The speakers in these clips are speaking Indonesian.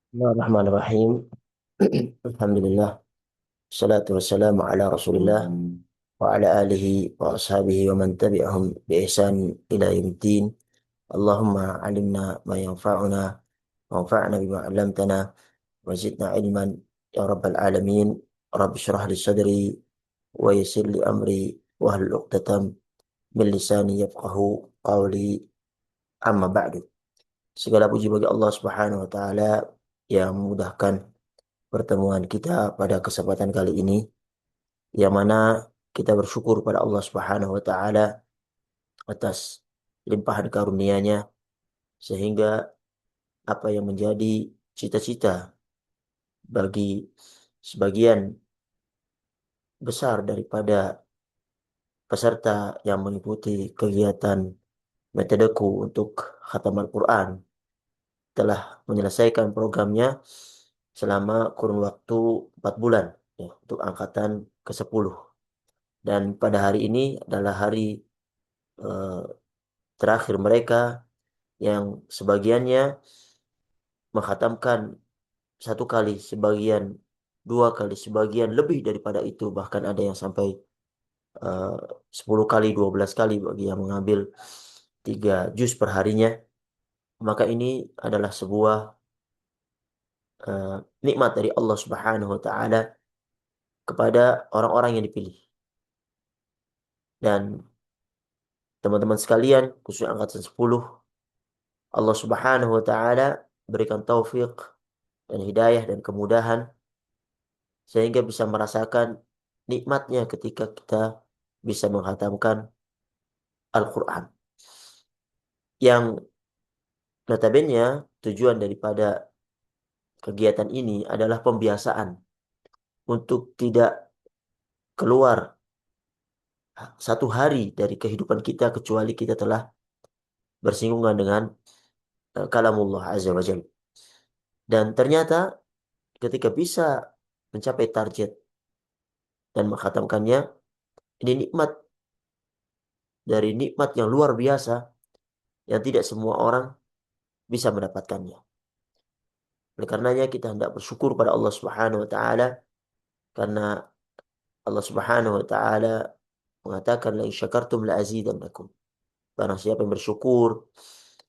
Bismillahirrahmanirrahim. Alhamdulillah. Salatu wassalamu ala Rasulillah wa ala alihi wa ashabihi wa man tabi'ahum bi ihsan ila yaumiddin. Allahumma alimna ma yanfa'una wa anfa'na bima 'allamtana wa zidna ilman ya rabbal alamin. Rabbi shrah li sadri wa yassir li amri wa hlul 'uqdatam min lisani yafqahu qawli. Amma ba'du. Segala puji bagi Allah Subhanahu wa taala yang memudahkan pertemuan kita pada kesempatan kali ini, yang mana kita bersyukur pada Allah Subhanahu wa taala atas limpahan karunia-Nya, sehingga apa yang menjadi cita-cita bagi sebagian besar daripada peserta yang mengikuti kegiatan metodeku untuk khatam Al-Quran telah menyelesaikan programnya selama kurun waktu 4 bulan, ya, untuk angkatan ke-10. Dan pada hari ini adalah hari eh, terakhir mereka, yang sebagiannya menghatamkan satu kali, sebagian dua kali, sebagian lebih daripada itu, bahkan ada yang sampai eh, 10 kali, 12 kali bagi yang mengambil 3 juz per harinya. Maka ini adalah sebuah eh, nikmat dari Allah Subhanahu wa taala kepada orang-orang yang dipilih. Dan teman-teman sekalian, khususnya angkatan 10, Allah Subhanahu wa taala berikan taufik dan hidayah dan kemudahan sehingga bisa merasakan nikmatnya ketika kita bisa menghatamkan Al-Quran. Yang notabene tujuan daripada kegiatan ini adalah pembiasaan untuk tidak keluar satu hari dari kehidupan kita kecuali kita telah bersinggungan dengan kalamullah Azza wa Jalla. Dan ternyata ketika bisa mencapai target dan menghatamkannya, ini nikmat dari nikmat yang luar biasa yang tidak semua orang bisa mendapatkannya. Oleh karenanya kita hendak bersyukur pada Allah Subhanahu wa taala, karena Allah Subhanahu wa taala mengatakan la in syakartum la azidannakum. Barang siapa yang bersyukur,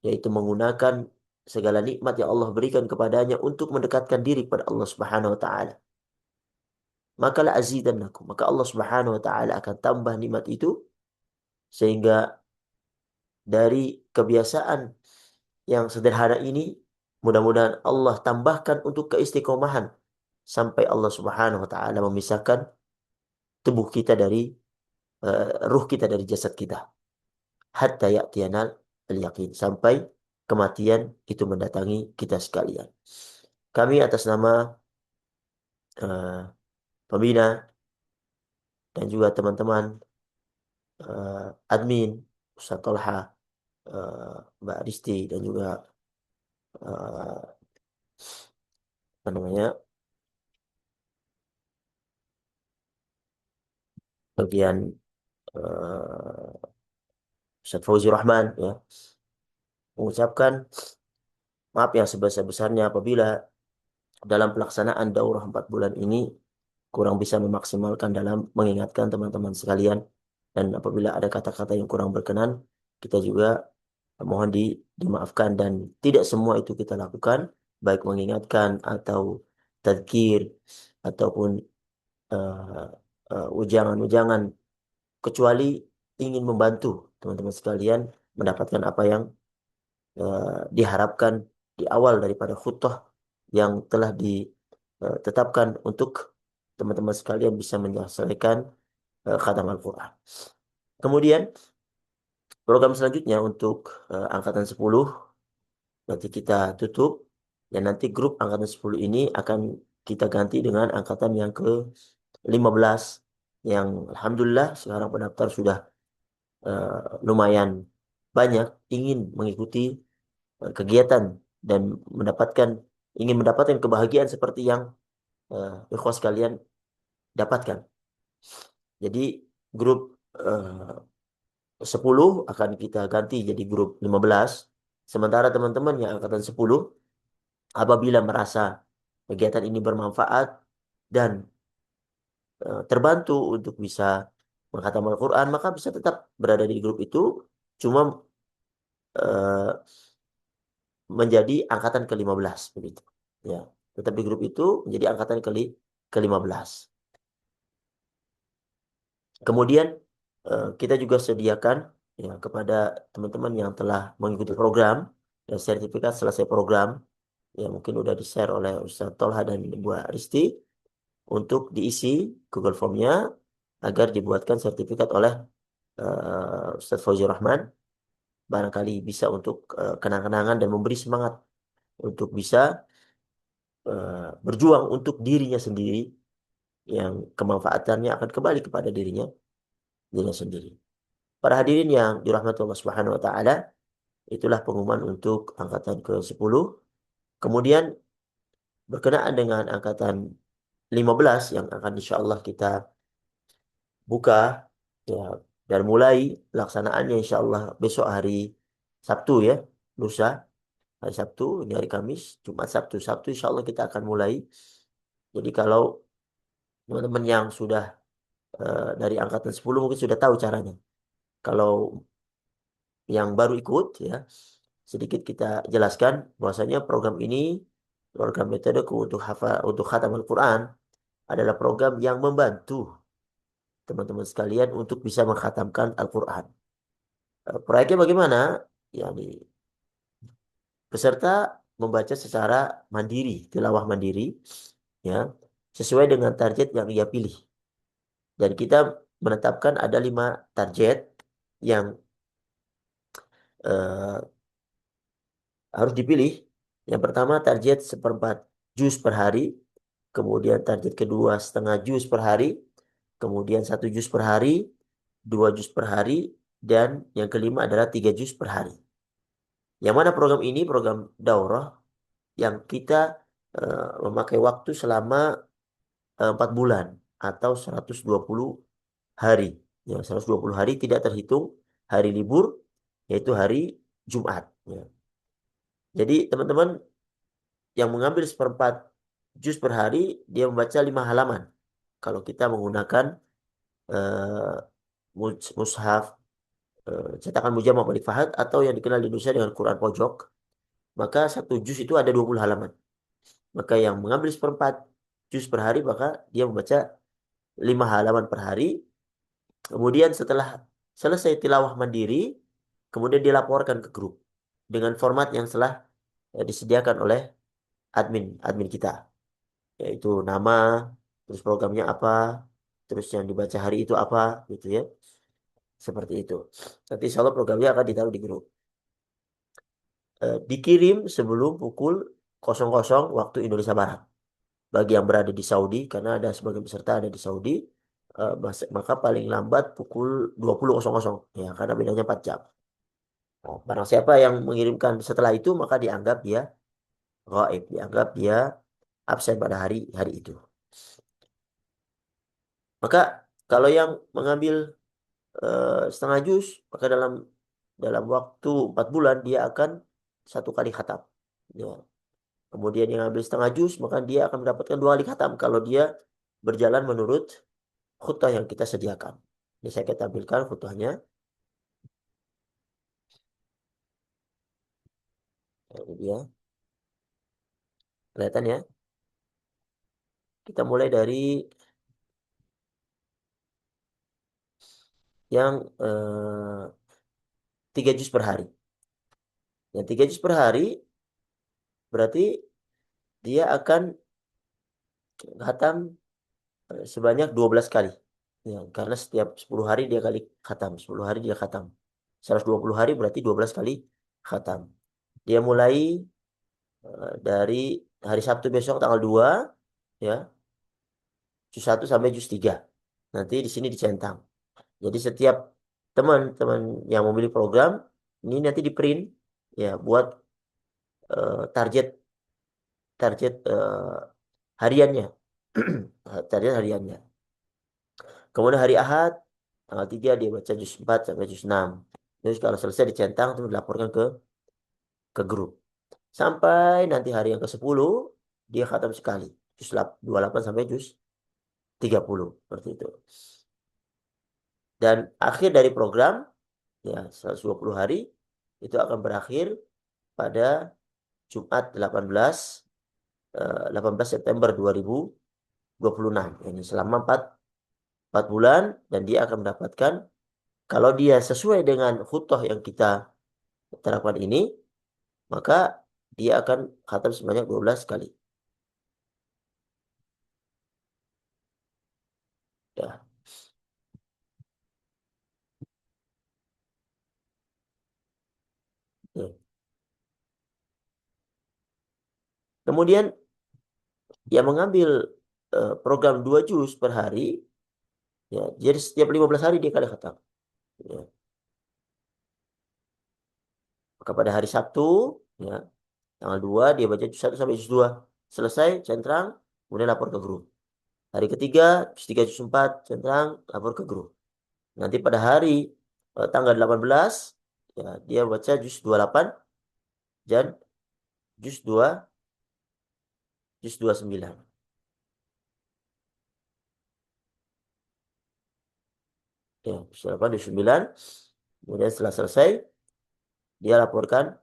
yaitu menggunakan segala nikmat yang Allah berikan kepadanya untuk mendekatkan diri kepada Allah Subhanahu wa taala, maka la azidannakum, maka Allah Subhanahu wa taala akan tambah nikmat itu, sehingga dari kebiasaan yang sederhana ini mudah-mudahan Allah tambahkan untuk keistiqomahan sampai Allah Subhanahu wa taala memisahkan tubuh kita dari ruh kita dari jasad kita, hatta ya'tiyanal al-yaqin, sampai kematian itu mendatangi kita sekalian. Kami atas nama eh, pembina dan juga teman-teman admin, Ustaz Tolha, Mbak Risti, dan juga eh, apa namanya, bagian Ustaz Fauzi Rahman, ya, mengucapkan maaf yang sebesar-besarnya apabila dalam pelaksanaan daurah 4 bulan ini kurang bisa memaksimalkan dalam mengingatkan teman-teman sekalian. Dan apabila ada kata-kata yang kurang berkenan, kita juga mohon dimaafkan. Dan tidak semua itu kita lakukan, baik mengingatkan atau tadzkir ataupun eh, ujangan-ujangan, kecuali ingin membantu teman-teman sekalian mendapatkan apa yang diharapkan di awal daripada khutbah yang telah ditetapkan untuk teman-teman sekalian bisa menyelesaikan khatam Al-Quran. Kemudian program selanjutnya untuk angkatan 10 nanti kita tutup, dan nanti grup angkatan 10 ini akan kita ganti dengan angkatan yang ke-15, yang alhamdulillah sekarang pendaftar sudah lumayan banyak ingin mengikuti kegiatan dan mendapatkan ingin mendapatkan kebahagiaan seperti yang ikhwas kalian dapatkan. Jadi grup eh, 10 akan kita ganti jadi grup 15. Sementara teman-teman yang angkatan 10 apabila merasa kegiatan ini bermanfaat dan terbantu untuk bisa menghatam Al-Quran, maka bisa tetap berada di grup itu, cuma eh, menjadi angkatan ke-15 begitu. Ya, tetap di grup itu menjadi angkatan ke-15. Kemudian kita juga sediakan ya kepada teman-teman yang telah mengikuti program dan sertifikat selesai program, ya mungkin udah di-share oleh Ustaz Tolha dan Bu Risti, untuk diisi Google Form-nya agar dibuatkan sertifikat oleh Ustaz Fauzur Rahman, barangkali bisa untuk kenang-kenangan dan memberi semangat untuk bisa berjuang untuk dirinya sendiri, yang kemanfaatannya akan kembali kepada dirinya sendiri. Para hadirin yang dirahmati Allah Subhanahu wa taala, itulah pengumuman untuk angkatan ke-10. Kemudian berkenaan dengan angkatan 15 yang akan insya Allah kita buka ya, dan mulai pelaksanaannya insya Allah besok hari Sabtu ya, lusa hari Sabtu, ini hari Kamis, Jumat, Sabtu. Sabtu insya Allah kita akan mulai. Jadi kalau teman-teman yang sudah dari angkatan 10 mungkin sudah tahu caranya. Kalau yang baru ikut ya, sedikit kita jelaskan bahwasanya program ini, program metodeku untuk hafal untuk khatam Al-Quran, adalah program yang membantu teman-teman sekalian untuk bisa mengkhatamkan Al-Quran. Proyeknya bagaimana? Ya, peserta membaca secara mandiri, tilawah mandiri, ya, sesuai dengan target yang ia pilih. Dan kita menetapkan ada 5 target yang eh, harus dipilih. Yang pertama target seperempat juz per hari, kemudian target kedua setengah juz per hari, kemudian 1 juz per hari, 2 juz per hari, dan yang kelima adalah 3 juz per hari. Yang mana program ini program daurah yang kita memakai waktu selama 4 bulan atau 120 hari. Ya, 120 hari tidak terhitung hari libur, yaitu hari Jumat. Ya. Jadi teman-teman yang mengambil seperempat juz per hari, dia membaca 5 halaman. Kalau kita menggunakan eh, mushaf cetakan Mujamah Malik Fahad atau yang dikenal di Indonesia dengan Quran Pojok, maka 1 juz itu ada 20 halaman. Maka yang mengambil seperempat juz per hari, maka dia membaca 5 halaman per hari. Kemudian setelah selesai tilawah mandiri, kemudian dilaporkan ke grup dengan format yang telah disediakan oleh admin kita, yaitu nama, terus programnya apa, terus yang dibaca hari itu apa, gitu ya. Seperti itu. Nanti insya Allah programnya akan ditaruh di grup. Dikirim sebelum pukul 00 waktu Indonesia Barat. Bagi yang berada di Saudi, karena ada sebagian peserta ada di Saudi, maka paling lambat pukul 20.00 ya, karena bedanya 4 jam. Nah, barang siapa yang mengirimkan setelah itu maka dianggap dia gaib, dianggap dia absen pada hari hari itu. Maka kalau yang mengambil setengah juz, maka dalam waktu 4 bulan dia akan 1 kali khatam. Ya. Kemudian yang ambil setengah juz, maka dia akan mendapatkan 2 kali khatam kalau dia berjalan menurut khutbah yang kita sediakan. Ini saya akan tampilkan khutbahnya. Ini dia. Kelihatan ya. Kita mulai dari yang 3 juz per hari. Yang 3 juz per hari berarti dia akan khatam sebanyak 12 kali. Ya, karena setiap 10 hari dia kali khatam. 10 hari dia khatam. 120 hari berarti 12 kali khatam. Dia mulai dari hari Sabtu besok tanggal 2 ya, juz 1 sampai juz 3. Nanti di sini dicentang. Jadi setiap teman-teman yang memilih program ini nanti di print ya buat target target hariannya. Target hariannya. Kemudian hari Ahad tanggal 3 dia baca juz 4 sampai juz 6. Terus kalau selesai dicentang itu dilaporkan ke grup. Sampai nanti hari yang ke-10 dia khatam sekali. Juz 28 sampai juz 30 seperti itu. Dan akhir dari program ya 120 hari itu akan berakhir pada Jumat 18 September 2026. Ini selama 4 bulan dan dia akan mendapatkan kalau dia sesuai dengan khutbah yang kita terapkan ini, maka dia akan khatam sebanyak 12 kali. Ya. Ya. Kemudian yang mengambil program 2 juz per hari, ya, jadi setiap 15 hari dia kali khatam. Ya. Maka pada hari Sabtu, ya, tanggal 2 dia baca juz 1 sampai juz 2. Selesai, centang, kemudian lapor ke guru. Hari ketiga, juz 3, juz 4, centang, lapor ke guru. Nanti pada hari tanggal 18, ya, dia baca juz 28 dan juz 2, juz 29. Ya, juz 8, juz 9. Kemudian setelah selesai, dia laporan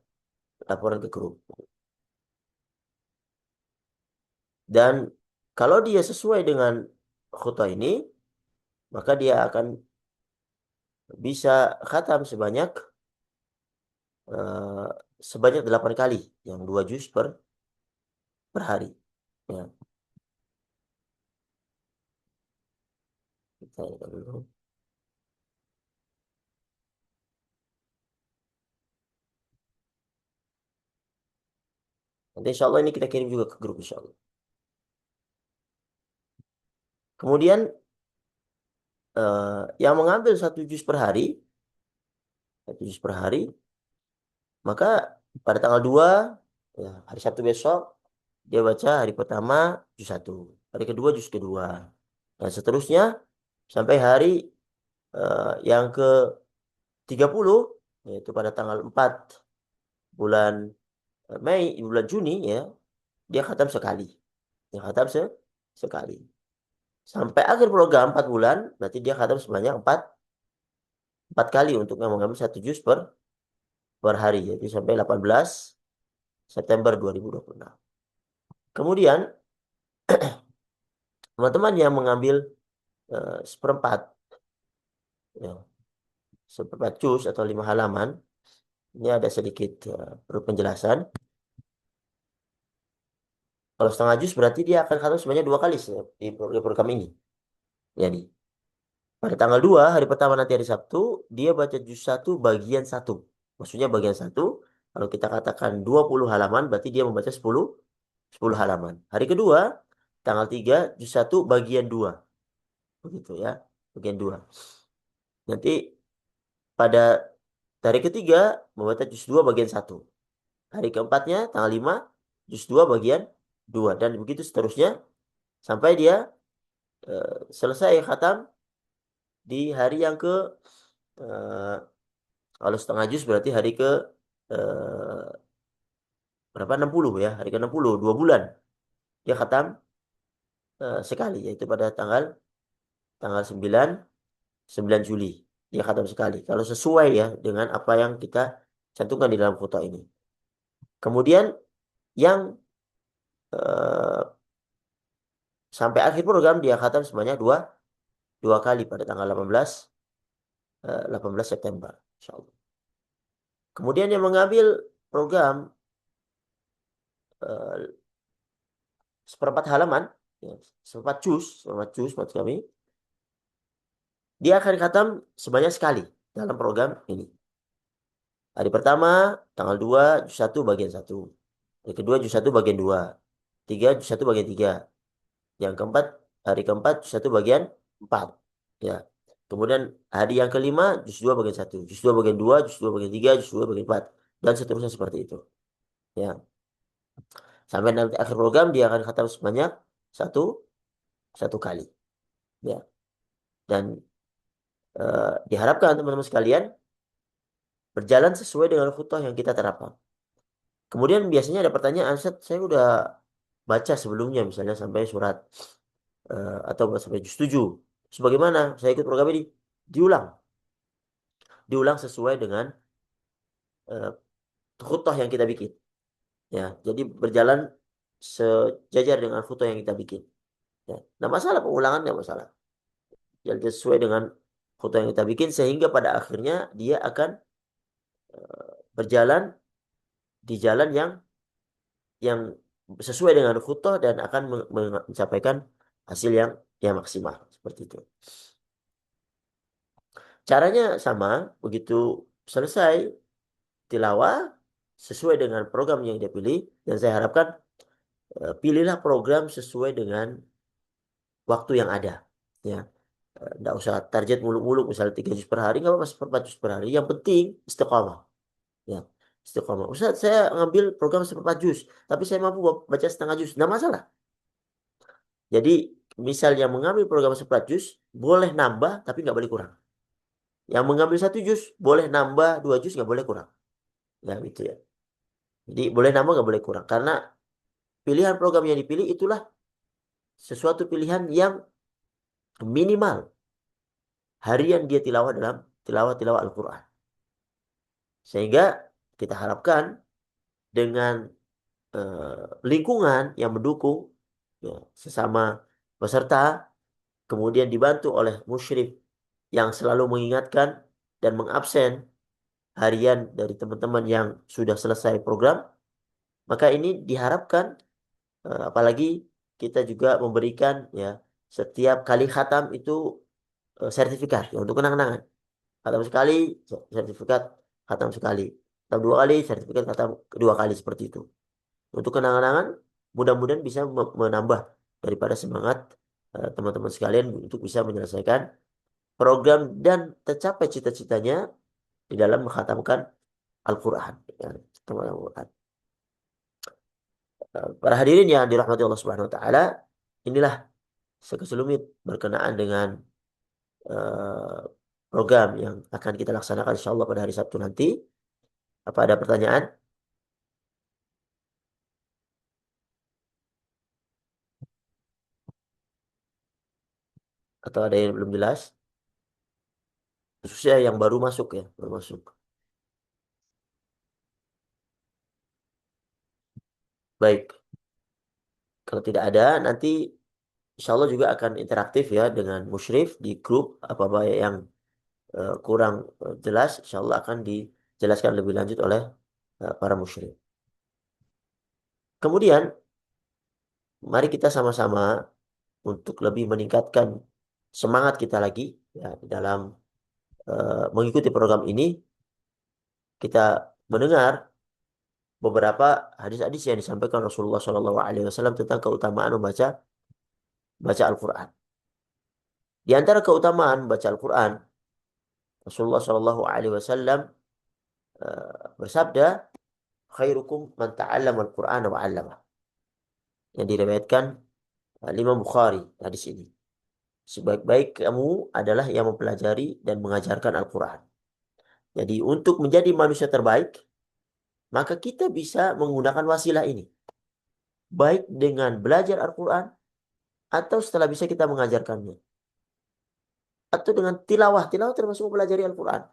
ke guru. Dan kalau dia sesuai dengan khutbah ini, maka dia akan bisa khatam eh, sebanyak 8 kali, yang 2 juz per hari. Ya, kita lihat dulu. Nanti insya Allah ini kita kirim juga ke grup insya Allah. Kemudian yang mengambil 1 juz per hari, 1 juz per hari, maka pada tanggal 2, ya, hari Sabtu besok, dia baca hari pertama juz 1, hari kedua juz kedua, dan seterusnya sampai hari yang ke-30, yaitu pada tanggal 4 bulan bulan Juni, ya, dia khatam sekali. Dia khatam sekali. Sampai akhir program 4 bulan, berarti dia khatam sebanyak 4 kali untuk mengambil 1 juz per hari, yaitu sampai 18 September 2026. Kemudian teman-teman yang mengambil seperempat, ya, seperempat juz atau 5 halaman, ini ada sedikit perlu penjelasan. Kalau setengah juz berarti dia akan khatam sebanyak 2 kali di program ini. Jadi pada tanggal 2 hari pertama nanti hari Sabtu, dia baca juz 1 bagian 1. Maksudnya bagian 1, kalau kita katakan 20 halaman, berarti dia membaca 10 halaman. Hari kedua, tanggal 3 juz 1 bagian 2. Begitu ya, bagian 2. Nanti pada hari ketiga, membaca juz 2 bagian 1. Hari keempatnya, tanggal 5, juz 2 bagian 2. Dan begitu seterusnya, sampai dia selesai khatam di hari yang eh, kalau setengah juz berarti hari eh, berapa? 60 ya, hari ke-60, 2 bulan. Dia khatam sekali, yaitu pada tanggal 9 Juli. Dia khatam sekali. Kalau sesuai ya dengan apa yang kita cantumkan di dalam foto ini. Kemudian yang eh, sampai akhir program dia khatam sebanyak dua kali pada tanggal 18 September. Insyaallah. Kemudian yang mengambil program eh, seperempat halaman, ya, seperempat juz maksud kami, dia akan khatam sebanyak sekali dalam program ini. Hari pertama, tanggal 2 juz 1 bagian 1. Hari kedua, juz 1 bagian 2. Tiga, juz 1 bagian 3. Yang keempat, hari keempat, juz 1 bagian 4. Ya. Kemudian hari yang kelima, juz 2 bagian 1. Juz 2 bagian 2, juz 2 bagian 3, juz 2 bagian 4. Dan seterusnya seperti itu. Ya. Sampai nanti akhir program, dia akan khatam sebanyak satu, satu kali. Ya. Dan diharapkan teman-teman sekalian berjalan sesuai dengan khutbah yang kita terapkan. Kemudian biasanya ada pertanyaan, Ustaz, saya udah baca sebelumnya misalnya sampai surat atau sampai juz 7. Sebagaimana saya ikut program ini, diulang, diulang sesuai dengan uh, khutbah yang kita bikin. Ya, jadi berjalan sejajar dengan foto yang kita bikin. Ya, nah masalah pengulangan nggak masalah. Jadi sesuai dengan foto yang kita bikin sehingga pada akhirnya dia akan berjalan di jalan yang sesuai dengan foto dan akan mencapaikan hasil yang maksimal seperti itu. Caranya sama, begitu selesai tilawah sesuai dengan program yang dia pilih dan saya harapkan pilihlah program sesuai dengan waktu yang ada. Ya, nggak usah target muluk-muluk misalnya 3 juz per hari, nggak apa-apa 4 juz per hari. Yang penting istiqamah. Ya, istiqamah. Ustaz, saya ngambil program 4 juz, tapi saya mampu baca setengah juz. Nggak masalah. Jadi, misalnya mengambil program 4 juz, boleh nambah, tapi nggak boleh kurang. Yang mengambil 1 juz, boleh nambah 2 juz, nggak boleh kurang. Ya, gitu ya. Jadi, boleh nambah, nggak boleh kurang. Karena pilihan program yang dipilih itulah sesuatu pilihan yang minimal harian dia tilawah dalam tilawah Al-Quran. Sehingga kita harapkan dengan lingkungan yang mendukung, ya, sesama peserta, kemudian dibantu oleh musyrif yang selalu mengingatkan dan mengabsen harian dari teman-teman yang sudah selesai program, maka ini diharapkan apalagi kita juga memberikan ya setiap kali khatam itu sertifikat ya, untuk kenang-kenangan. Khatam sekali, sertifikat khatam sekali. Khatam 2 kali, sertifikat khatam 2 kali seperti itu. Untuk kenang-kenangan, mudah-mudahan bisa menambah daripada semangat teman-teman sekalian untuk bisa menyelesaikan program dan tercapai cita-citanya di dalam menghatamkan Al-Quran. Ya, Al-Quran. Para hadirin yang dirahmati Allah Subhanahu Wa Taala, inilah sekelumit berkenaan dengan eh, program yang akan kita laksanakan insya Allah pada hari Sabtu nanti. Apa ada pertanyaan? Atau ada yang belum jelas? Khususnya yang baru masuk ya, baru masuk. Baik, kalau tidak ada nanti insya Allah juga akan interaktif ya dengan musyrif di grup apa-apa yang kurang jelas, insya Allah akan dijelaskan lebih lanjut oleh para musyrif. Kemudian, mari kita sama-sama untuk lebih meningkatkan semangat kita lagi ya, di dalam mengikuti program ini. Kita mendengar beberapa hadis-hadis yang disampaikan Rasulullah SAW tentang keutamaan baca Al-Quran. Di antara keutamaan baca Al-Quran, Rasulullah SAW bersabda, khairukum man ta'allama al-Qur'an wa 'allama. Yang diriwayatkan Imam Bukhari hadis ini. Sebaik-baik kamu adalah yang mempelajari dan mengajarkan Al-Quran. Jadi untuk menjadi manusia terbaik, maka kita bisa menggunakan wasilah ini. Baik dengan belajar Al-Quran, atau setelah bisa kita mengajarkannya. Atau dengan tilawah. Tilawah termasuk mempelajari Al-Quran.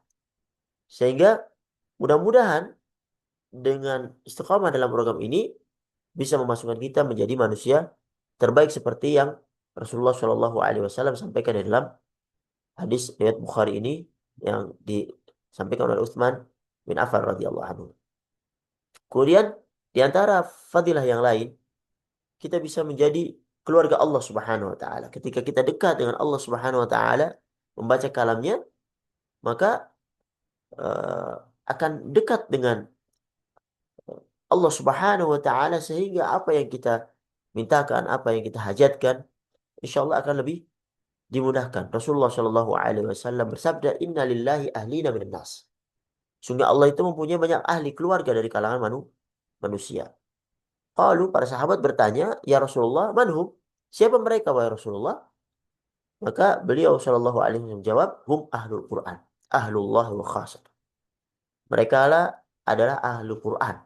Sehingga mudah-mudahan dengan istiqamah dalam program ini, bisa memasukkan kita menjadi manusia terbaik seperti yang Rasulullah Shallallahu Alaihi Wasallam sampaikan di dalam hadis riwayat Bukhari ini yang disampaikan oleh Utsman bin Affan radhiyallahu anhu. Kemudian di antara fadilah yang lain, kita bisa menjadi keluarga Allah Subhanahu wa taala. Ketika kita dekat dengan Allah Subhanahu wa taala, membaca kalamnya, maka uh, akan dekat dengan Allah Subhanahu wa taala sehingga apa yang kita mintakan, apa yang kita hajatkan, insya Allah akan lebih dimudahkan. Rasulullah Shallallahu Alaihi Wasallam bersabda, Inna lillahi ahlina minan nas. Sungguh Allah itu mempunyai banyak ahli keluarga dari kalangan manusia. Lalu para sahabat bertanya, Ya Rasulullah, manhum? Siapa mereka, wahai Rasulullah? Maka beliau Shallallahu Alaihi Wasallam menjawab, Hum ahlul Quran, ahlullah wa khasat. Mereka adalah ahlu Quran.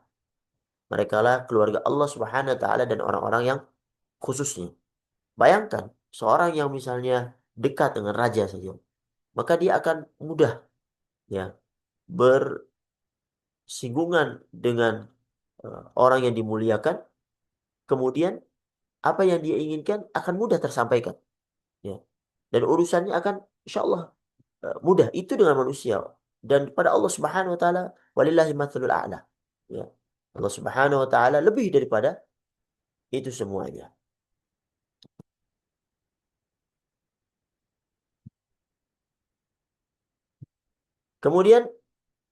Mereka lah keluarga Allah Subhanahu wa taala dan orang-orang yang khususnya. Bayangkan seorang yang misalnya dekat dengan raja saja, maka dia akan mudah ya bersinggungan dengan orang yang dimuliakan. Kemudian apa yang dia inginkan akan mudah tersampaikan. Ya. Dan urusannya akan insya Allah mudah. Itu dengan manusia. Dan pada Allah Subhanahu wa taala walillahi matsalul a'la. Ya. Allah Subhanahu wa taala lebih daripada itu semuanya. Kemudian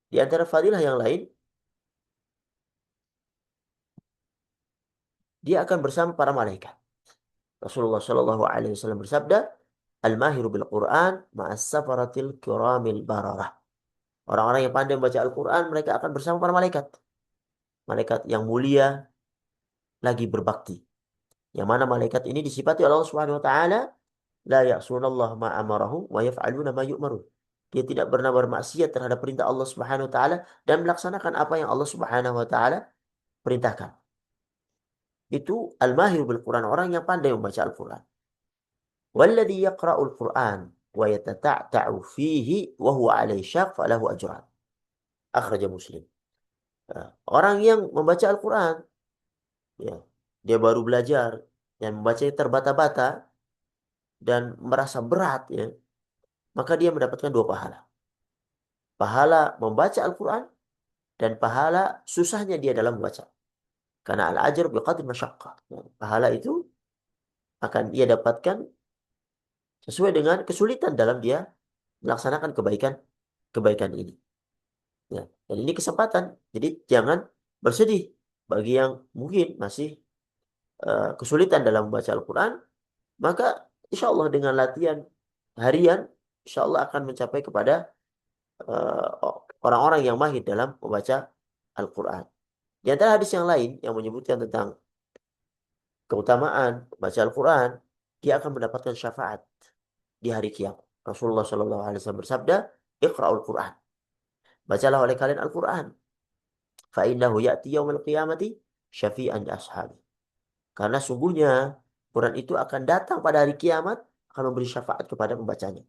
di antara fadilah yang lain, dia akan bersama para malaikat. Rasulullah Shallallahu alaihi wasallam bersabda, "Al-mahiru bil Qur'an ma'as safaratil kiramil bararah." Orang-orang yang pandai membaca Al-Qur'an, mereka akan bersama para malaikat. Malaikat yang mulia lagi berbakti. Yang mana malaikat ini disifati oleh Allah Subhanahu wa taala, la ya'sunallah ma amarahum wa yaf'aluna ma yu'marun. Dia tidak pernah bermaksiat terhadap perintah Allah Subhanahu wa taala dan melaksanakan apa yang Allah Subhanahu wa taala perintahkan. Itu al-mahir bil Quran, orang yang pandai membaca Al-Quran. Walladhi yaqra'ul Quran wa yatata'ta'u fihi wa huwa 'alaihi syaq falahu ajran. Akhraja Muslim. Nah, orang yang membaca Al-Quran, ya, dia baru belajar dan membacanya terbata-bata dan merasa berat, ya, maka dia mendapatkan dua pahala. Pahala membaca Al-Quran dan pahala susahnya dia dalam membaca. Karena al-ajr biqadri masyaqqah. Pahala itu akan dia dapatkan sesuai dengan kesulitan dalam dia melaksanakan kebaikan ini. Ya, dan ini kesempatan. Jadi jangan bersedih bagi yang mungkin masih kesulitan dalam membaca Al-Quran, maka insya Allah dengan latihan harian, insya Allah akan mencapai kepada eh, orang-orang yang mahir dalam membaca Al-Quran. Di antara hadis yang lain yang menyebutkan tentang keutamaan baca Al-Quran, dia akan mendapatkan syafaat di hari kiamat. Rasulullah SAW bersabda, "Iqra'ul Quran." Bacalah oleh kalian Al-Quran. Fa'innahu ya'ti yawmal qiyamati syafi'an li ashabi. Karena sungguhnya Quran itu akan datang pada hari kiamat, akan memberi syafaat kepada pembacanya.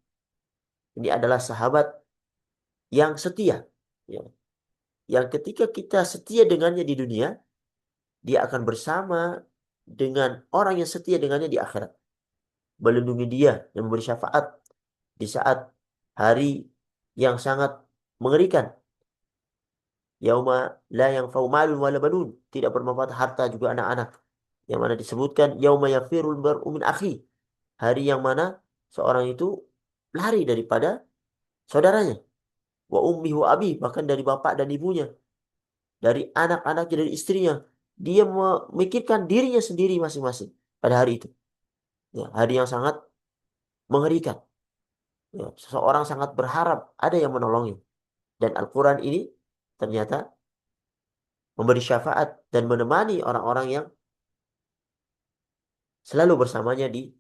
Ini adalah sahabat yang setia. Ya. Yang ketika kita setia dengannya di dunia, dia akan bersama dengan orang yang setia dengannya di akhirat. Melindungi dia dan memberi syafaat di saat hari yang sangat mengerikan. Yauma la yanfa'u malun wala banun, tidak bermanfaat harta juga anak-anak. Yang mana disebutkan yauma yafirul mar'u min akhi, hari yang mana seorang itu lari daripada saudaranya, wa ummihi wa abi, bahkan dari bapak dan ibunya, dari anak-anaknya, dari istrinya. Dia memikirkan dirinya sendiri masing-masing pada hari itu. Ya, hari yang sangat mengerikan. Ya, seseorang sangat berharap ada yang menolongnya. Dan Al-Quran ini ternyata memberi syafaat dan menemani orang-orang yang selalu bersamanya di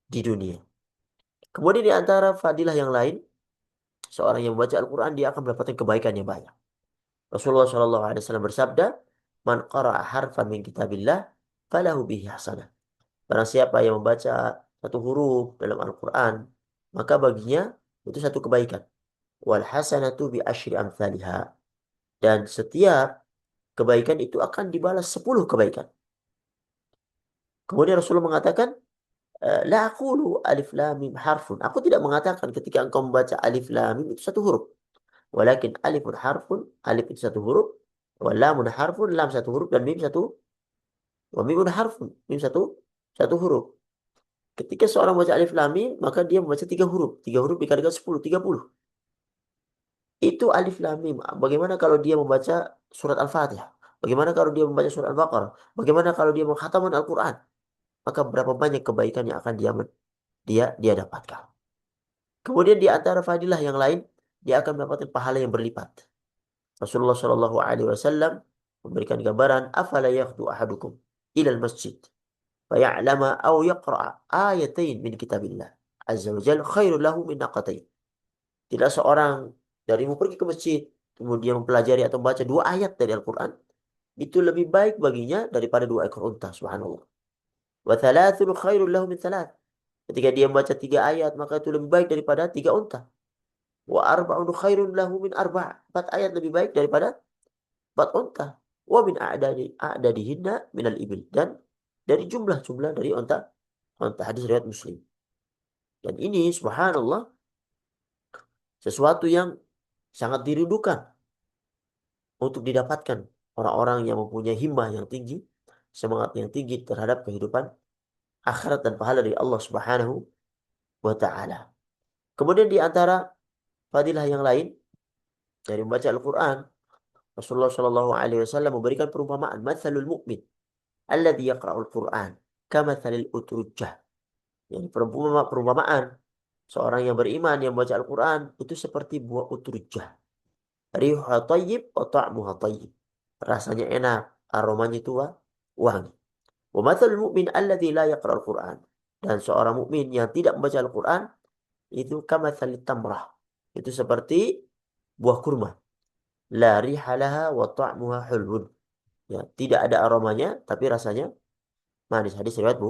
dunia. Kemudian di antara fadilah yang lain, seorang yang membaca Al-Quran dia akan mendapatkan kebaikan yang banyak. Rasulullah SAW bersabda, "Man qara'a harfan min kitabillah, falahu bihi hasanah." Barang siapa yang membaca satu huruf dalam Al-Quran, maka baginya itu satu kebaikan. Wal hasanatu bi asyri amthaliha. Dan setiap kebaikan itu akan dibalas 10 kebaikan. Kemudian Rasulullah mengatakan, la aqulu alif lam mim harfun. Aku tidak mengatakan ketika engkau membaca alif lam mim itu satu huruf. Walakin alifun harfun, alif itu satu huruf. Wa lamun harfun, lam satu huruf. Dan mim satu, wa mimun harfun, mim satu huruf. Ketika seorang membaca alif lam mim, maka dia membaca tiga huruf. Tiga huruf dikalikan 10, 30. Itu alif lam mim. Bagaimana kalau dia membaca surat Al-Fatihah? Bagaimana kalau dia membaca surat Al-Baqarah? Bagaimana kalau dia menghafalkan Al-Quran? Maka berapa banyak kebaikan yang akan dia dapatkan. Kemudian di antara fadilah yang lain, dia akan mendapatkan pahala yang berlipat. Rasulullah Shallallahu Alaihi Wasallam memberikan gambaran, afala yakhdu ahadukum ilal masjid, faya'lama aw yaqra'a ayatain min kitabillah azza wa jalla khairul lahu min naqatain. Tidak seorang darimu pergi ke masjid, kemudian mempelajari atau membaca dua ayat dari Al-Quran, itu lebih baik baginya daripada 2 ekor unta, subhanallah. Wa thalathun khairul lahu min thalath. Ketika dia membaca 3 ayat, maka itu lebih baik daripada 3 unta. Wa arba'un khairun lahu min arba'. 4 ayat lebih baik daripada 4 unta. Wa min a'dadihinna minal ibil. Dan dari jumlah-jumlah dari unta. Hadis riwayat Muslim. Dan ini subhanallah sesuatu yang sangat dirindukan untuk didapatkan orang-orang yang mempunyai himmah yang tinggi, semangat yang tinggi terhadap kehidupan akhirat dan pahala dari Allah Subhanahu wa taala. Kemudian di antara fadilah yang lain dari membaca Al-Qur'an, Rasulullah Shallallahu alaihi wasallam memberikan perumpamaan, matsalul mu'min alladzi yaqra'ul Qur'an kamatsalil utrujjah. Yang perumpamaan seorang yang beriman yang membaca Al-Qur'an itu seperti buah utrujjah. Rihuha thayyib wa ta'muha thayyib. Rasanya enak, aromanya itu wangi. Wa matsalul mu'min alladzi la yaqra'ul Qur'an. Dan seorang mukmin yang tidak membaca Al-Qur'an itu kamatsalit tamrah. Itu seperti buah kurma. La riha laha wa ta'muha hulwun. Ya, tidak ada aromanya tapi rasanya manis. Hadis riwayat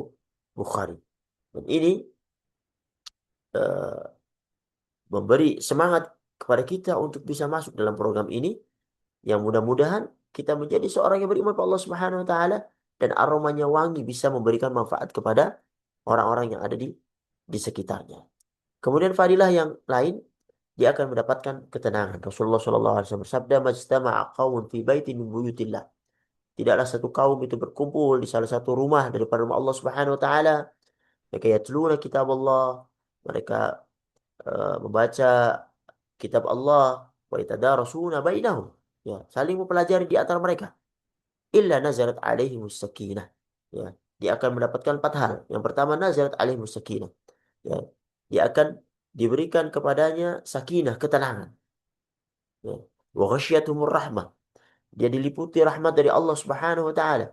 Bukhari. Dan ini eh, memberi semangat kepada kita untuk bisa masuk dalam program ini yang mudah-mudahan kita menjadi seorang yang beriman kepada Allah Subhanahu wa taala dan aromanya wangi bisa memberikan manfaat kepada orang-orang yang ada di sekitarnya. Kemudian fadilah yang lain, dia akan mendapatkan ketenangan. Rasulullah Shallallahu alaihi wasallam bersabda, "Majtama'a qaumun fi baitin min buyutillah." Tidaklah satu kaum itu berkumpul di salah satu rumah daripada rumah Allah Subhanahu wa taala. Mereka yatluna kitab Allah, mereka membaca kitab Allah, wa yatadarasuna bainahum. Ya, saling mempelajari di antara mereka. Illa nazarat alaihimus sakinah. Ya, dia akan mendapatkan 4 hal. Yang pertama, nazarat alaihimus sakinah. Ya, dia akan diberikan kepadanya sakinah, ketenangan. Ya. Wa ghasyiyatuhumur rahmah. Dia diliputi rahmat dari Allah Subhanahu wa taala.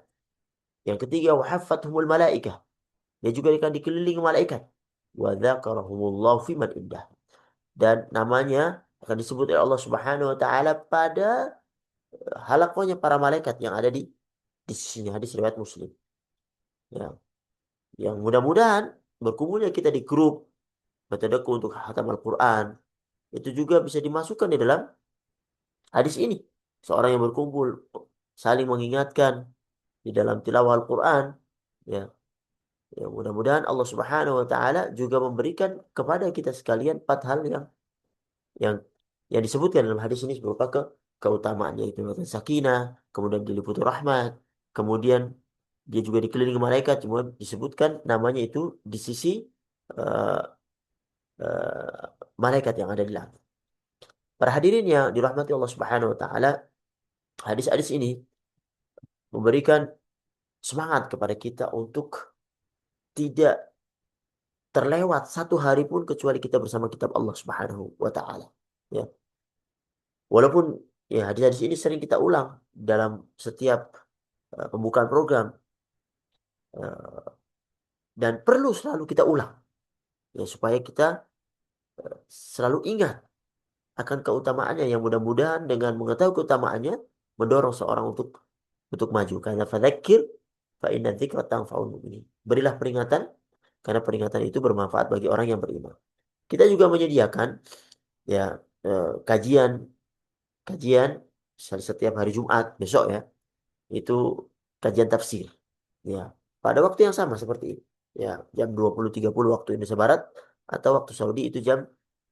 Yang ketiga, wa haffathumul malaikah. Dia juga akan dikelilingi malaikat. Wa dzakarahumullahu fi man indah. Dan namanya akan disebut oleh Allah Subhanahu wa taala pada halakonya para malaikat yang ada di sisinya. Hadis riwayat Muslim. Ya, yang mudah-mudahan berkumpulnya kita di grup metodenya untuk khatam Al-Quran itu juga bisa dimasukkan di dalam hadis ini. Seorang yang berkumpul saling mengingatkan di dalam tilawah Al-Quran. Ya, ya mudah-mudahan Allah Subhanahu wa taala juga memberikan kepada kita sekalian 4 hal yang yang disebutkan dalam hadis ini berupa keutamaannya itu sakinah, kemudian diliputi rahmat, kemudian dia juga dikelilingi malaikat, cuma disebutkan namanya itu di sisi uh, malaikat yang ada di langit. Para hadirin yang dirahmati Allah Subhanahu wa taala, hadis-hadis ini memberikan semangat kepada kita untuk tidak terlewat satu hari pun kecuali kita bersama kitab Allah Subhanahu wa taala. Ya. Walaupun ya hadis-hadis ini sering kita ulang dalam setiap pembukaan program uh, dan perlu selalu kita ulang ya supaya kita selalu ingat akan keutamaannya yang mudah-mudahan dengan mengetahui keutamaannya mendorong seorang untuk maju. Karena fadzakir fa inna dzikra tanfa'ul mu'minin. Berilah peringatan karena peringatan itu bermanfaat bagi orang yang beriman. Kita juga menyediakan ya kajian setiap hari Jumat besok ya. Itu kajian tafsir. Ya, pada waktu yang sama seperti ini. Ya, jam 20.30 waktu Indonesia Barat atau waktu Saudi itu jam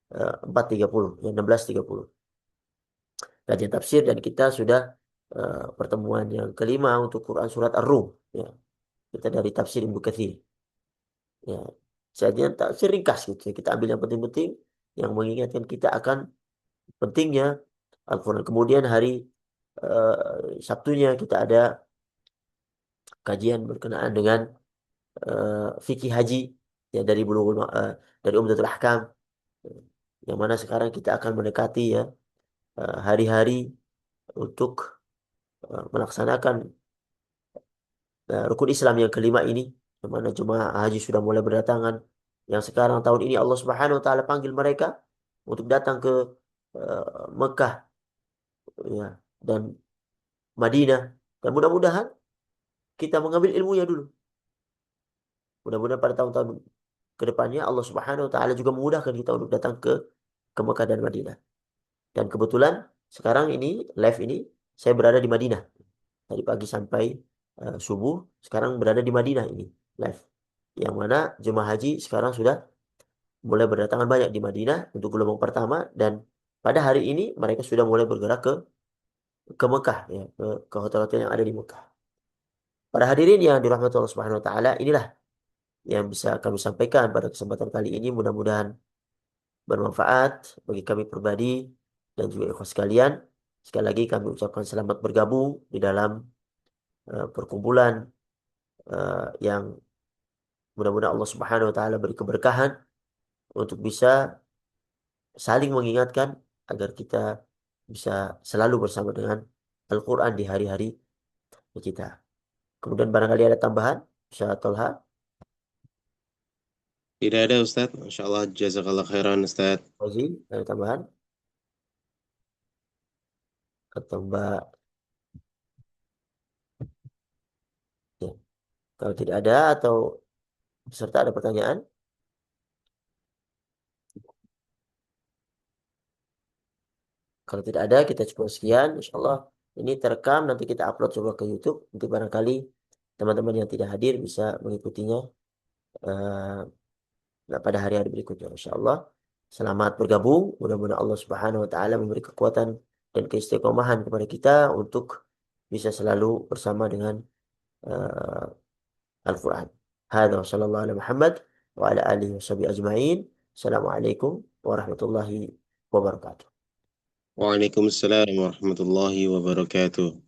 4.30, ya 16.30. Kajian tafsir dan kita sudah pertemuan yang kelima untuk Quran surat Ar-Rum. Ya, kita dari tafsir Ibnu Katsir. Ya, sajian tafsir ringkas gitu. Ya. Kita ambil yang penting-penting yang mengingatkan kita akan pentingnya Al-Quran. Kemudian hari Sabtunya kita ada kajian berkenaan dengan fikih haji ya dari Umdatul Ahkam. Yang mana sekarang kita akan mendekati ya hari-hari untuk melaksanakan rukun Islam yang kelima ini, di mana jemaah haji sudah mulai berdatangan. Yang sekarang tahun ini Allah Subhanahu wa taala panggil mereka untuk datang ke Mekah ya, dan Madinah Dan mudah-mudahan kita mengambil ilmunya dulu. Mudah-mudahan pada tahun-tahun ke depannya Allah Subhanahu wa taala juga memudahkan kita untuk datang ke Mekah dan Madinah. Dan kebetulan sekarang ini live ini saya berada di Madinah. Tadi pagi sampai subuh, sekarang berada di Madinah ini live. Yang mana jemaah haji sekarang sudah mulai berdatangan banyak di Madinah untuk gelombang pertama dan pada hari ini mereka sudah mulai bergerak ke Mekah ya, ke hotel-hotel yang ada di Mekah. Para hadirin yang dirahmati Allah Subhanahu wa taala, inilah yang bisa kami sampaikan pada kesempatan kali ini. Mudah-mudahan bermanfaat bagi kami pribadi dan juga ikhwas sekalian. Sekali lagi kami ucapkan selamat bergabung di dalam perkumpulan yang mudah-mudahan Allah Subhanahu wa taala beri keberkahan untuk bisa saling mengingatkan agar kita bisa selalu bersama dengan Al-Quran di hari-hari kita. Kemudian barangkali ada tambahan, Ustaz Tolha, Tidak ada Ustadz. Masya Allah, jazakallah khairan Ustadz. Fauzi, ada tambahan atau Mbak? Ya. Kalau tidak ada atau peserta ada pertanyaan, kalau tidak ada kita cukup sekian. Insya Allah ini terekam nanti kita upload coba ke YouTube. Nanti barangkali teman-teman yang tidak hadir bisa mengikutinya pada hari-hari berikutnya. Insya Allah. Selamat bergabung. Mudah-mudahan Allah Subhanahu Wa Taala memberi kekuatan dan keistiqomahan kepada kita untuk bisa selalu bersama dengan uh, Al-Quran. Hadza wa sallallahu ala Muhammad wa ala alihi wa sahbihi ajma'in. Assalamualaikum warahmatullahi wabarakatuh. Waalaikumsalam warahmatullahi wabarakatuh.